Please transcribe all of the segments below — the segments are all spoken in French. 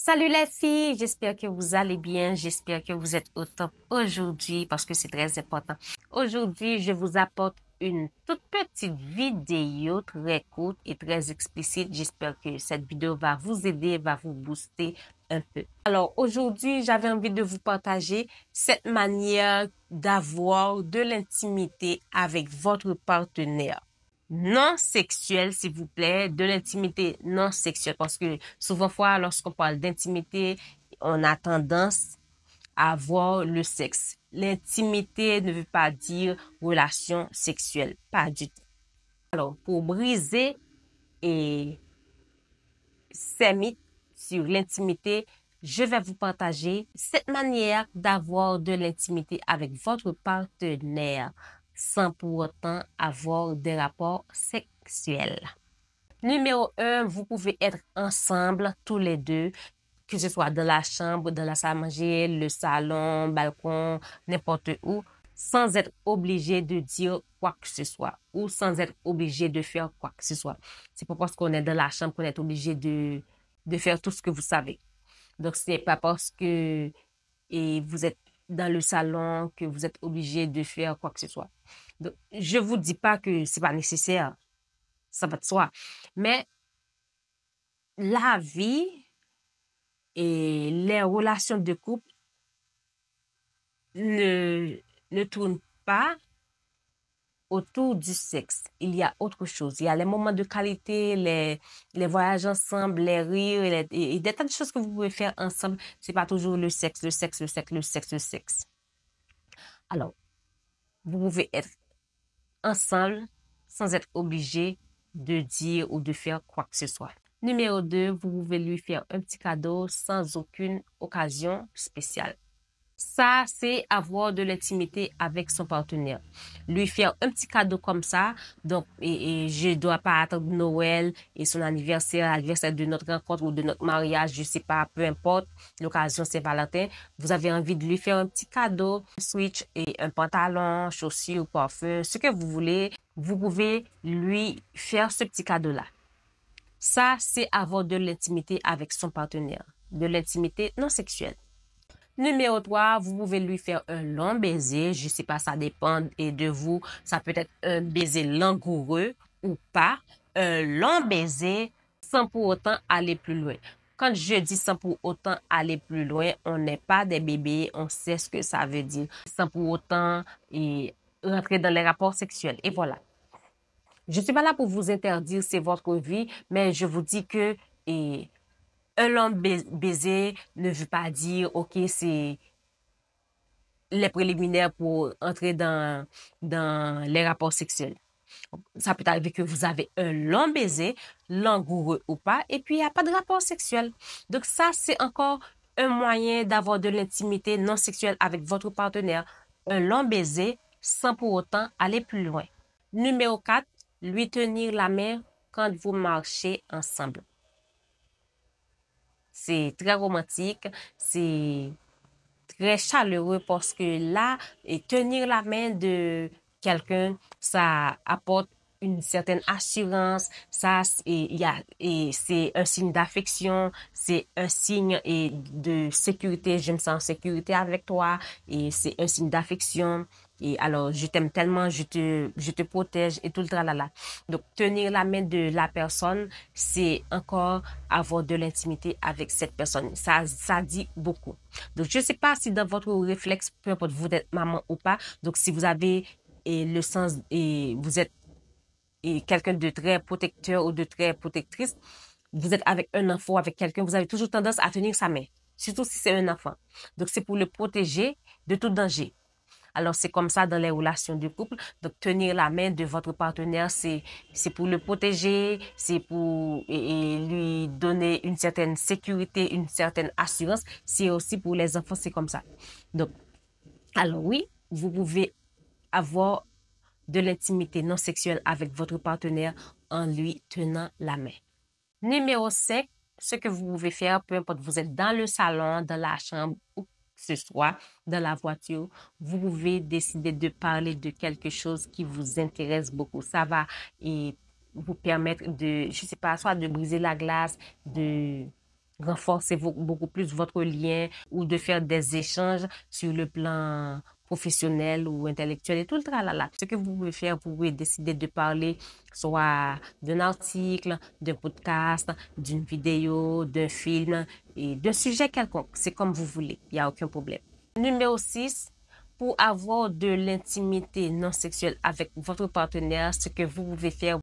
Salut les filles, j'espère que vous allez bien, j'espère que vous êtes au top aujourd'hui parce que c'est très important. Aujourd'hui, je vous apporte une toute petite vidéo très courte et très explicite. J'espère que cette vidéo va vous aider, va vous booster un peu. Alors aujourd'hui, j'avais envie de vous partager cette manière d'avoir de l'intimité avec votre partenaire non sexuelle, s'il vous plaît, de l'intimité non sexuelle. Parce que souvent, lorsqu'on parle d'intimité, on a tendance à voir le sexe. L'intimité ne veut pas dire relation sexuelle. Pas du tout. Alors, pour briser et ces mythes sur l'intimité, je vais vous partager cette manière d'avoir de l'intimité avec votre partenaire sans pour autant avoir des rapports sexuels. Numéro 1, vous pouvez être ensemble tous les deux, que ce soit dans la chambre, dans la salle à manger, le salon, balcon, n'importe où, sans être obligé de dire quoi que ce soit ou sans être obligé de faire quoi que ce soit. C'est pas parce qu'on est dans la chambre qu'on est obligé de faire tout ce que vous savez. Donc, ce n'est pas parce que vous êtes dans le salon que vous êtes obligé de faire quoi que ce soit. Donc, je vous dis pas que c'est pas nécessaire, ça va de soi. Mais la vie et les relations de couple ne, ne tournent pas autour du sexe. Il y a autre chose. Il y a les moments de qualité, les voyages ensemble, les rires et des tas de choses que vous pouvez faire ensemble. C'est pas toujours le sexe, le sexe, le sexe, le sexe, le sexe. Alors, vous pouvez être ensemble sans être obligé de dire ou de faire quoi que ce soit. Numéro 2, vous pouvez lui faire un petit cadeau sans aucune occasion spéciale. Ça, c'est avoir de l'intimité avec son partenaire. Lui faire un petit cadeau comme ça. Donc, et je dois pas attendre Noël et son anniversaire, l'anniversaire de notre rencontre ou de notre mariage, je sais pas, peu importe. L'occasion, c'est Valentin. Vous avez envie de lui faire un petit cadeau, un switch et un pantalon, chaussures, parfum, ce que vous voulez. Vous pouvez lui faire ce petit cadeau-là. Ça, c'est avoir de l'intimité avec son partenaire. De l'intimité non sexuelle. Numéro 3, vous pouvez lui faire un long baiser. Je sais pas, ça dépend et de vous. Ça peut être un baiser langoureux ou pas. Un long baiser sans pour autant aller plus loin. Quand je dis sans pour autant aller plus loin, on n'est pas des bébés, on sait ce que ça veut dire. Sans pour autant rentrer dans les rapports sexuels. Et voilà. Je suis pas là pour vous interdire, c'est votre vie, mais je vous dis que et, un long baiser ne veut pas dire, OK, c'est les préliminaires pour entrer dans les rapports sexuels. Ça peut arriver que vous avez un long baiser, langoureux ou pas, et puis il n'y a pas de rapport sexuel. Donc ça, c'est encore un moyen d'avoir de l'intimité non sexuelle avec votre partenaire. Un long baiser sans pour autant aller plus loin. Numéro 4, lui tenir la main quand vous marchez ensemble. C'est très romantique, c'est très chaleureux parce que là, et tenir la main de quelqu'un, ça apporte une certaine assurance, c'est un signe d'affection, c'est un signe de sécurité, je me sens en sécurité avec toi et c'est un signe d'affection. Et alors, je t'aime tellement, je te protège et tout le tralala. Donc, tenir la main de la personne, c'est encore avoir de l'intimité avec cette personne. Ça dit beaucoup. Donc, je ne sais pas si dans votre réflexe, peu importe vous êtes maman ou pas, donc si vous avez le sens et vous êtes quelqu'un de très protecteur ou de très protectrice, vous êtes avec un enfant ou avec quelqu'un, vous avez toujours tendance à tenir sa main, surtout si c'est un enfant. Donc, c'est pour le protéger de tout danger. Alors, c'est comme ça dans les relations de couple. Donc, tenir la main de votre partenaire, c'est pour le protéger, c'est pour lui donner une certaine sécurité, une certaine assurance. C'est aussi pour les enfants, c'est comme ça. Donc, alors oui, vous pouvez avoir de l'intimité non sexuelle avec votre partenaire en lui tenant la main. Numéro 5, ce que vous pouvez faire, peu importe, vous êtes dans le salon, dans la chambre ou que ce soit, dans la voiture, vous pouvez décider de parler de quelque chose qui vous intéresse beaucoup. Ça va vous permettre de, je sais pas, soit de briser la glace, de renforcer beaucoup plus votre lien ou de faire des échanges sur le plan professionnel ou intellectuel et tout le tralala. Ce que vous pouvez faire, vous pouvez décider de parler soit d'un article, d'un podcast, d'une vidéo, d'un film et d'un sujet quelconque. C'est comme vous voulez, il n'y a aucun problème. Numéro 6, pour avoir de l'intimité non sexuelle avec votre partenaire, ce que vous pouvez faire,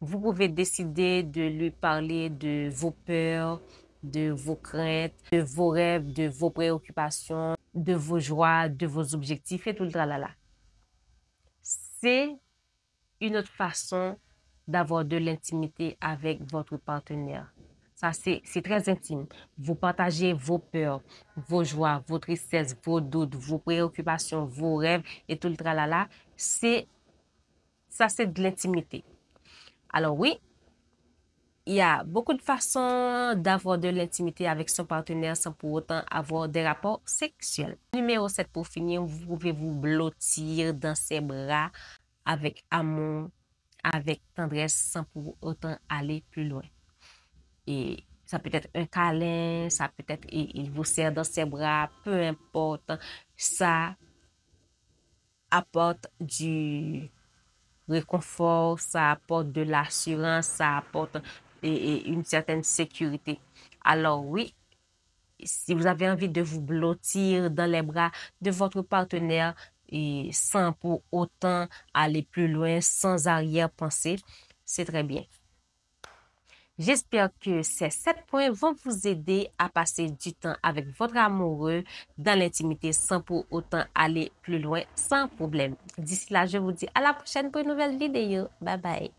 vous pouvez décider de lui parler de vos peurs, de vos craintes, de vos rêves, de vos préoccupations, de vos joies, de vos objectifs et tout le tralala. C'est une autre façon d'avoir de l'intimité avec votre partenaire. Ça, c'est très intime. Vous partagez vos peurs, vos joies, vos tristesses, vos doutes, vos préoccupations, vos rêves et tout le tralala. Ça, c'est de l'intimité. Alors oui, il y a beaucoup de façons d'avoir de l'intimité avec son partenaire sans pour autant avoir des rapports sexuels. Numéro 7 pour finir, vous pouvez vous blottir dans ses bras avec amour, avec tendresse sans pour autant aller plus loin. Et ça peut être un câlin, ça peut être il vous serre dans ses bras, peu importe. Ça apporte du réconfort, ça apporte de l'assurance, ça apporte une certaine sécurité. Alors oui, si vous avez envie de vous blottir dans les bras de votre partenaire et sans pour autant aller plus loin, sans arrière-pensée, c'est très bien. J'espère que ces 7 points vont vous aider à passer du temps avec votre amoureux dans l'intimité sans pour autant aller plus loin, sans problème. D'ici là, je vous dis à la prochaine pour une nouvelle vidéo. Bye bye.